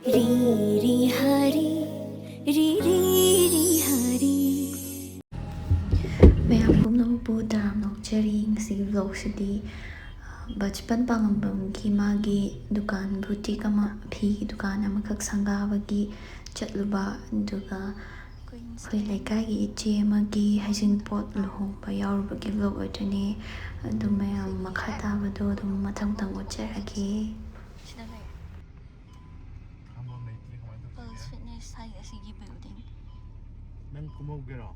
री री हरी री री री हरी ꯃꯌꯥꯝ ꯄꯨꯝꯅꯃꯛꯄꯨ ꯇꯔꯥꯝ ꯅꯣꯛꯆꯔꯤ ꯉꯁꯤꯒꯤ ꯚ꯭ꯂꯣꯛꯁꯤꯗꯤ ꯕꯆꯄꯟ ꯄꯥꯉꯝꯕꯝꯒꯤ ꯃꯥꯒꯤ ꯗꯨꯀꯥꯟ ꯕꯨꯇꯤꯛ ꯑꯃ ꯐꯤꯒꯤ ꯗꯨꯀꯥꯟ ꯑꯃꯈꯛ ꯁꯪꯒꯥꯕꯒꯤ ꯆꯠꯂꯨꯕ ꯑꯗꯨꯒ ꯑꯩꯈꯣꯏ ꯂꯩꯀꯥꯏꯒꯤ ꯏꯆꯦ ꯑꯃꯒꯤ ꯍꯩꯖꯤꯡꯄꯣꯠ ꯂꯨꯍꯣꯡꯕ ꯌꯥꯎꯔꯨꯕꯒꯤ ꯚ꯭ꯂꯣꯛ ꯑꯣꯏꯗꯣꯏꯅꯦ ꯑꯗꯨ ꯃꯌꯥꯝ ꯃꯈꯥ ꯇꯥꯕꯗꯣ ꯑꯗꯨꯝ ꯃꯊꯪ ꯃꯊꯪ ꯎꯠꯆꯔꯒꯦ. ꯄꯜꯁ ꯐꯤꯠꯅꯦꯁ ꯍꯥꯏ ꯑꯁꯤꯒꯤ ꯕꯤꯜꯗꯤꯡ. ꯅꯪ ꯀꯨꯝꯍꯧꯒꯦꯔꯣ?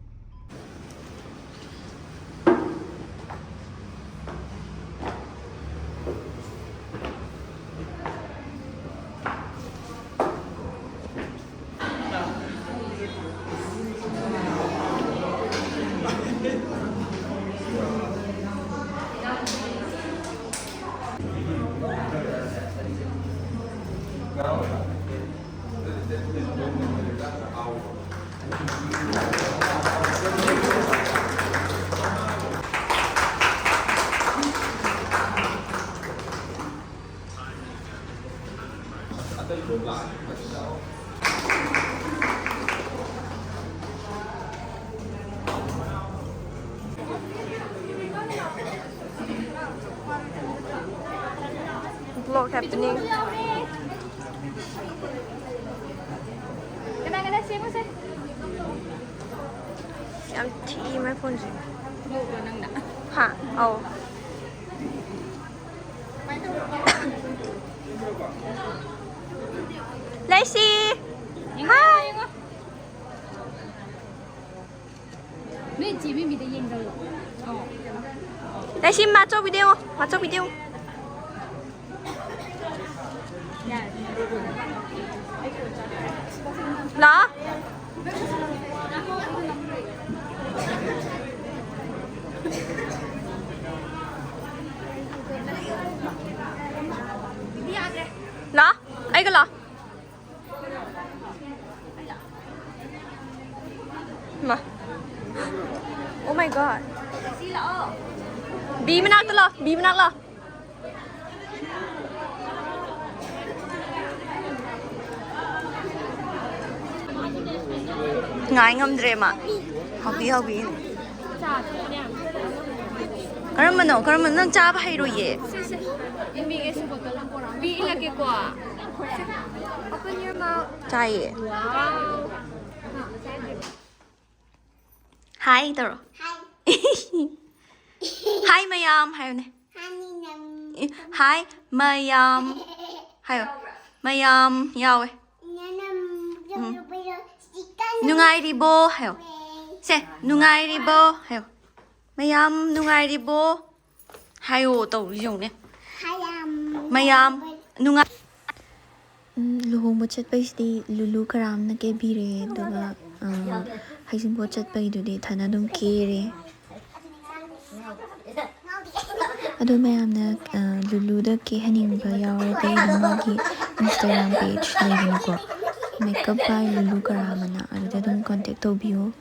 Vlog happening. Em thi mấy phone gì? Hả? Ồ. Lacey. Hi. Lacey mà cho video, mà cho video. Đó. Đó, ấy cái lọ. Mà. Oh my god. Bí mình ăn lọ, bí mình ăn lọ. Ngại ngâm mà. Hobby. 그러면 난 짜봐 해로예. Open your mouth. 짜예. Wow. Hi 들어. Hi mayam 하요네. Hi mayam. 하요. mayam 야we. 누가이리보 하요. 세 누가이리보 하요. mayam 누가이리보 하요 또 이용네. mayam 누가 luhongba chatpaisidi lulu karamna ke bire aduga haisingbot chatpaidudi thana dum kere adu mayamna lulu da ke haningba yawrade magi Instagram page leginako makeup by lulu karamana aduda dum contact tobiyo.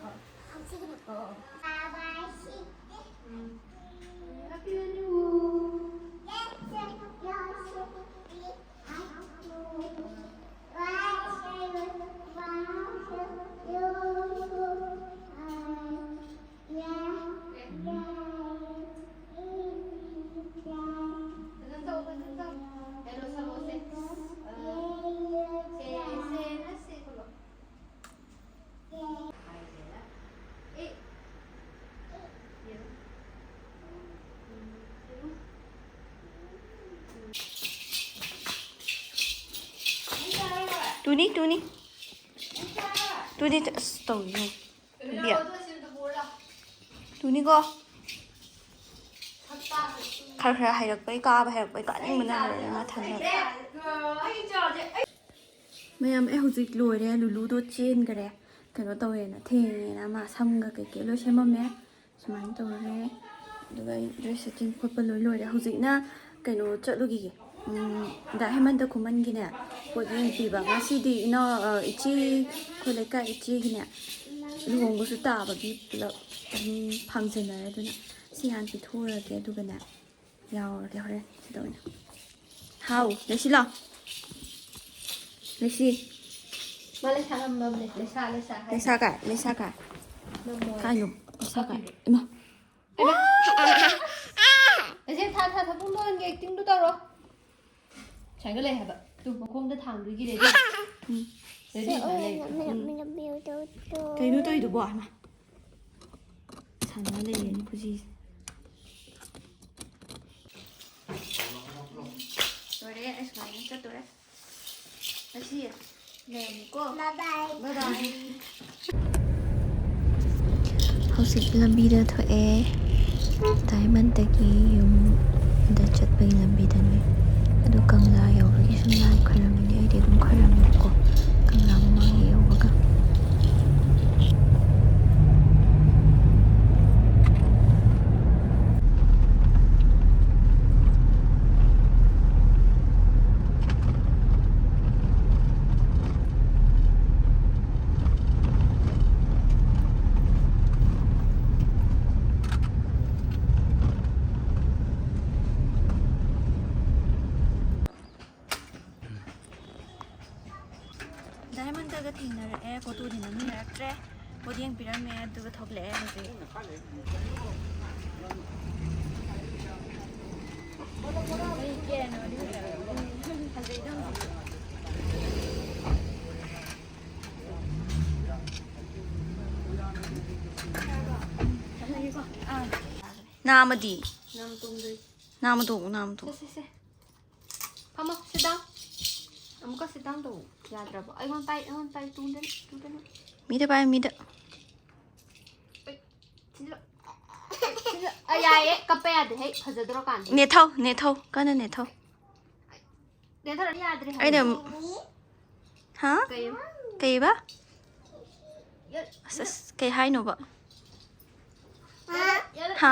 Tuni stop you. Biar. Tuni go. Khar hayrak ka ning mana ma than. Mayam hojik loire lulu do chen gare. Kano tawe na theng na ma samga ke lo semame. Sumain tawre. Duga dress setting khotpa loire hojik na kano chatlugi. Da hemanta kuman gina pojin piba ngasidi ino ichi koleka ichi gina luhongbo su ta ba bi pula phangjena aduna sihan pi thora ke dugana yaw de hore sidona how lesila ꯂꯩꯁꯤ ꯃꯥ ꯂꯩꯁꯥ ꯉꯝꯃꯕꯅꯦ ꯂꯩꯁꯥ ꯍꯥꯏ ꯂꯩꯁꯥ ꯀꯥꯏ ꯅꯝꯃꯣꯏ ꯀꯥꯏꯅꯣ ꯂꯩꯁꯥ ꯀꯥꯏ ꯏꯃꯥ ꯑꯁꯤ ꯊꯥ ꯄꯨꯡ ꯂꯣꯟꯒꯤ ꯑꯦꯛꯇꯤꯡꯗꯨ ꯇꯧꯔꯣ ꯁꯥꯏꯒ ꯂꯩ ꯍꯥꯏꯕ ꯇꯨ ꯃꯈꯣꯡꯗ ꯊꯥꯡꯗꯣꯏꯒꯤ ꯔꯦꯗꯤ ꯔꯦꯗꯤ ꯀꯩꯅꯣ ꯇꯧꯔꯤꯗꯨꯕꯣ ꯏꯃꯥ ꯁꯥꯟꯅ ꯂꯩꯌꯦꯅꯤ ꯈꯨꯖꯤꯁꯦ ꯂꯣꯏꯔꯦ ꯑꯩ ꯁꯨꯃꯥꯏꯅ ꯆꯠꯇꯣꯔꯦ ꯑꯁꯤ ꯂꯩꯔꯝꯃꯨꯀꯣ ꯕꯥꯏ ꯍꯧꯖꯤꯛ ꯂꯝꯕꯤꯗ ꯊꯣꯛꯑꯦ ꯗꯥꯏꯃꯟꯗꯒꯤ ꯌꯨꯝꯗ ꯆꯠꯄꯒꯤ ꯂꯝꯕꯤꯗꯅꯦ ꯑꯗꯨ ꯀꯪꯂꯥ ꯌꯧꯕꯒꯤ ꯁꯨꯝ ꯂꯥꯏ ꯈꯣꯏꯔꯝꯃꯤꯅꯦ ꯑꯩꯗꯤ ꯑꯗꯨꯝ ꯈꯣꯏꯔꯝꯃꯦꯕꯀꯣ ꯀꯪꯂꯥ ꯃꯃꯥꯡ ꯌꯧꯕꯒ ꯗꯥꯏꯃꯟꯗꯒ ꯊꯦꯡꯅꯔꯛꯑꯦ ꯐꯣꯇꯣꯗꯤ ꯅꯝꯃꯤꯟꯅꯔꯛꯇ꯭ꯔꯦ ꯄꯣꯠꯌꯦꯡ ꯄꯤꯔꯝꯃꯦ ꯑꯗꯨꯒ ꯊꯣꯛꯂꯛꯑꯦ ꯍꯧꯖꯤꯛ 나머지 나무도 ꯁꯦ ꯐꯝꯃꯣ ꯁꯤꯗ ꯑꯃꯨꯛꯀ ꯁꯤꯗ ꯇꯧ ꯌꯥꯗ꯭ꯔꯕ ꯑꯩꯉꯣꯟ ꯇꯥꯏ ꯇꯨꯗꯅ 미드 봐요 미드 ꯌꯥꯏꯌꯦ ꯀꯞꯄ ꯌꯥꯗꯦ ꯍꯦ ꯐꯖꯗ꯭ꯔꯣꯀꯥꯟꯗ 내터 까는 내터 내ꯊꯔ ꯌꯥꯗ꯭ꯔꯦ ꯑꯩꯅ ꯍꯥ ꯀꯩ ꯀꯩꯕ ꯑꯁ ꯀꯩ ꯍꯥꯏꯅꯣꯕ ꯍꯥ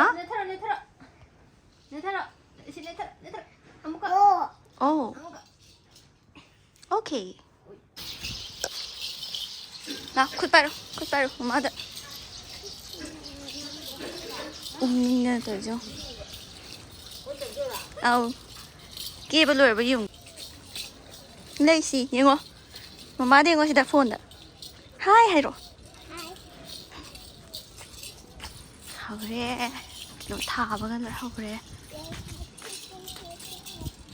내ꯊꯔ어 ꯁꯤ 내ꯊꯔ어 ꯑꯃꯨꯛꯀ 오 오케이 나 굿바로 엄마다 ꯎꯝꯅ ꯇꯧꯔꯤꯖꯣ ꯑꯧ ꯀꯦꯕ ꯂꯣꯏꯔꯕ ꯌꯨꯝ ꯂꯩꯁꯤ ꯌꯦꯡꯉꯣ ꯃꯃꯥꯗ ꯌꯦꯡꯉꯣ ꯁꯤꯗ ꯐꯣꯟꯗ ꯍꯥꯏ ꯍꯥꯏꯔꯣ ꯍꯧꯔꯦ ꯀꯩꯅꯣ ꯊꯥꯕꯒ ꯂꯣꯏ ꯍꯧꯔꯦ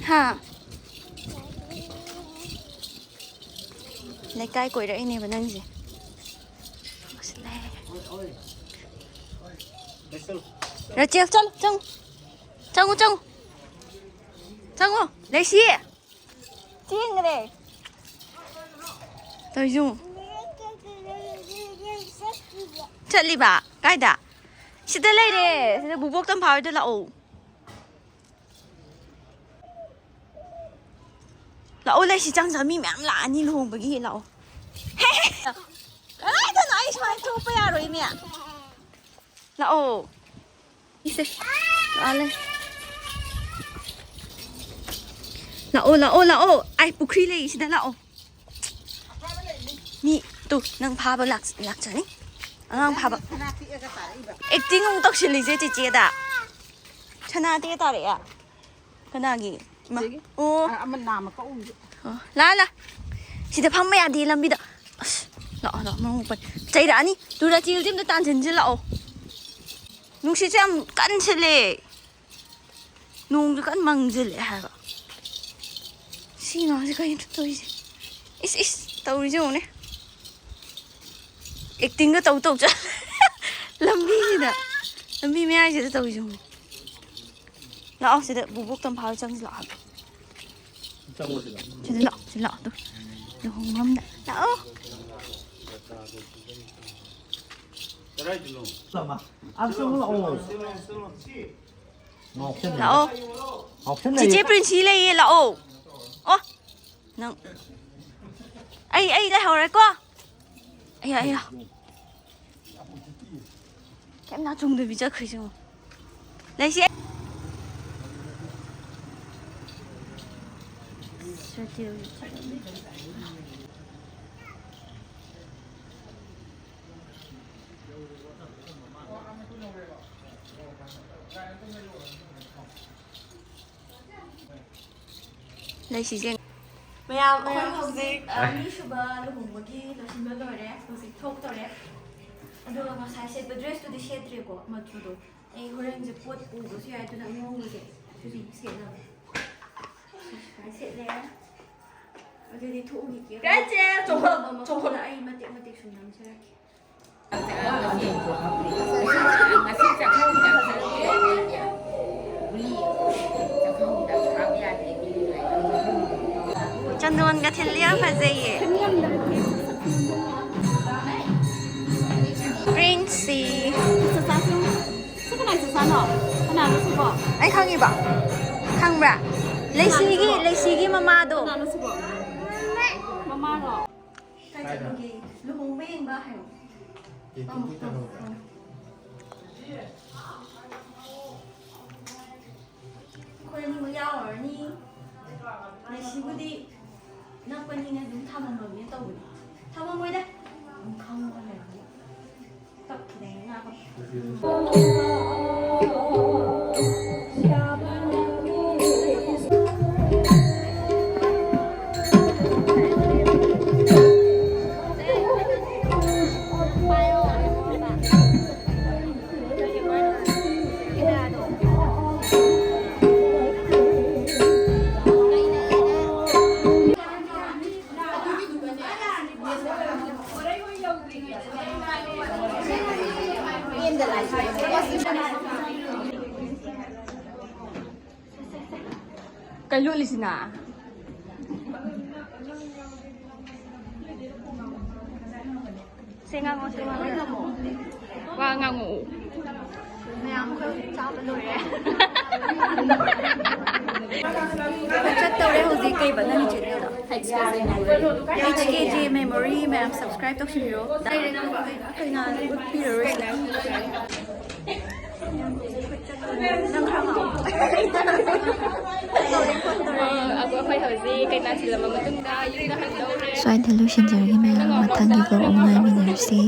ꯍꯥ ꯂꯩꯀꯥꯏ ꯀꯣꯏꯔꯛꯏꯅꯦꯕ ꯅꯪꯁꯦ रचिया चल चंगू लेसी चेंगरे तोजू चलीबा कायदा सिदा लेरे सिदा बुबोक तम फावदे लाओ लेसी चंग मी मैम लानी लोंबगी लाओ आई द नाइस माय थोप यारोय मी लाओ 이세 알레 라오 아이 부크리 레이 시다 라오 미또능 파바 락자니 ang 파바 액팅 ung 떡실리제 찌찌다 차나데 따래야 그나기 오 아마 나마 거 옮겨. 라라 시다 판매야 디 람비다 라오 멍 짜이라 아니 두라 찔dim도 딴진질 라오 ꯅꯨꯡꯁꯤꯠꯁꯦ ꯌꯥꯝ ꯀꯟꯁꯤꯜꯂꯦ ꯅꯣꯡꯁꯨ ꯀꯟ ꯃꯪꯁꯤꯜꯂꯦ ꯍꯥꯏꯕ ꯁꯤ ꯉꯥꯡꯁꯦ ꯀꯩꯅꯣ ꯇꯧꯔꯤꯁꯦ ꯏꯁ ꯇꯧꯔꯤꯁꯦ ꯌꯦꯡꯉꯨꯅꯦ ꯑꯦꯛꯇꯤꯡꯒ ꯇꯧ ꯆꯠꯂꯦ ꯂꯝꯕꯤꯁꯤꯗ ꯂꯝꯕꯤ ꯃꯌꯥꯏꯁꯤꯗ ꯇꯧꯔꯤꯁꯦ ꯌꯦꯡꯉꯨꯅꯦ ꯂꯥꯛꯑꯣ ꯁꯤꯗ ꯕꯨꯕꯣꯛ ꯇꯝꯐꯥꯎ ꯆꯪꯁꯤ ꯂꯥꯛꯑꯣ ꯁꯤꯗ ꯂꯥꯛꯑꯣ ꯇꯨ ꯂꯨꯍꯣꯡꯐꯝꯗ ꯂꯥꯛꯑꯣ 라오 지제 프린시 레이 라오 능 ai đây hồi rồi quá ai em nào chung được bị chết khơi chưa lấy xe lấy xì ꯃꯌꯥꯝ ꯑꯩꯈꯣꯏ ꯍꯧꯖꯤꯛ ꯑꯅꯤꯁꯨꯕ ꯂꯨꯍꯣꯡꯕꯒꯤ ꯂꯣꯏꯁꯤꯟꯕ ꯂꯣꯏꯔꯦ ꯍꯧꯖꯤꯛ ꯊꯣꯛꯇꯧꯔꯦ ꯑꯗꯨꯒ ꯉꯁꯥꯏ ꯁꯦꯠꯄ ꯗ꯭ꯔꯦꯁꯇꯨꯗꯤ ꯁꯦꯠꯇ꯭ꯔꯦꯀꯣ ꯃꯆꯨꯗꯣ ꯑꯩ ꯍꯣꯔꯦꯟꯁꯦ ꯄꯣꯠ ꯄꯨꯕꯁꯨ ꯌꯥꯏ ꯑꯗꯨꯅ ꯑꯉꯧꯕꯁꯦ ꯁꯤꯗꯤ ꯁꯦꯠꯅꯕ ꯁꯨꯃꯥꯏꯅ ꯁꯦꯠꯂꯦ ꯑꯗꯨꯗꯤ ꯊꯣꯛꯎꯈꯤꯒꯦ ꯀꯥꯏꯆꯦ ꯃꯐꯝꯗ ꯑꯩ ꯃꯇꯦꯛ ꯃꯇꯦꯛ ꯁꯨꯝ ꯅꯝꯖꯔꯛꯀꯦ ꯉꯁꯤ ꯆꯥꯛꯈꯨꯝꯗ ꯒꯨꯂꯤ ꯆꯥꯛꯈꯨꯝꯗ ꯍꯥꯞ ꯌꯥꯗꯦ ꯆꯟꯗꯣꯟꯒ ꯊꯤꯜꯂꯤ ꯌꯥꯝ ꯐꯖꯩꯌꯦ ꯄ꯭ꯔꯤꯟꯁꯤ ꯑꯩ ꯈꯪꯉꯤꯕ ꯈꯪꯕ꯭ꯔꯥ ꯂꯩꯁꯤꯒꯤ ꯃꯃꯥꯗꯣ ꯃꯃꯥꯔꯣ ꯀꯥꯏ ꯆꯠꯂꯨꯒꯦ ꯂꯨꯍꯣꯡꯕ ꯌꯦꯡꯕ ꯍꯥꯏꯌꯣ ꯑꯩꯈꯣꯏ ꯑꯅꯤꯃꯛ ꯌꯥꯎꯔꯅꯤ ꯂꯩꯁꯤꯕꯨꯗꯤ ꯅꯛꯄꯅꯤꯅ ꯑꯗꯨꯝ ꯊꯝꯃꯝꯃꯒꯦ ꯇꯧꯕꯅꯤ ꯊꯝꯃꯝꯃꯣꯏꯗ ꯑꯗꯨꯝ ꯈꯪꯉꯒ ꯂꯩꯔꯝꯃꯣ ꯇꯞꯈꯤꯗꯦ ꯉꯥꯀꯣ ꯀꯩ ꯂꯣꯠꯂꯤꯁꯤꯅ ꯁꯦ ꯉꯥꯡꯉꯣ ꯋꯥ ꯉꯥꯡꯉꯛꯎ ꯃꯌꯥꯝ ꯑꯩꯈꯣꯏ ꯆꯥꯕ ꯂꯣꯏꯔꯦ ꯆꯠꯇꯧꯔꯦ ꯍꯧꯖꯤꯛ ꯀꯩꯕ ꯅꯪꯒꯤ ꯆꯦꯅꯦꯜꯗꯣ HKJ Memory ꯃꯌꯥꯝ ꯁꯕꯁꯀ꯭ꯔꯥꯏꯕ ꯇꯧꯁꯤꯟꯕꯤꯔꯣ ꯗꯥꯏꯔꯦꯛ ꯑꯩꯈꯣꯏꯅ ꯎꯠꯄꯤꯔꯔꯣꯏ ꯅꯪ ꯈꯔ ꯑꯩꯈꯣꯏ ꯍꯧꯖꯤꯛ ꯀꯩꯅꯥ ꯊꯤꯜꯂꯝꯕ ꯃꯇꯨꯡꯗ ꯌꯨꯝꯗ ꯍꯟꯗꯧꯔꯦ ꯁ꯭ꯋꯥꯏꯗ ꯂꯣꯏꯁꯤꯟꯖꯔꯒꯦ ꯃꯌꯥꯝ ꯃꯊꯪꯒꯤ ꯚ꯭ꯂꯣꯒ ꯑꯃꯨꯛ ꯉꯥꯏꯃꯤꯟꯅꯔꯁꯤ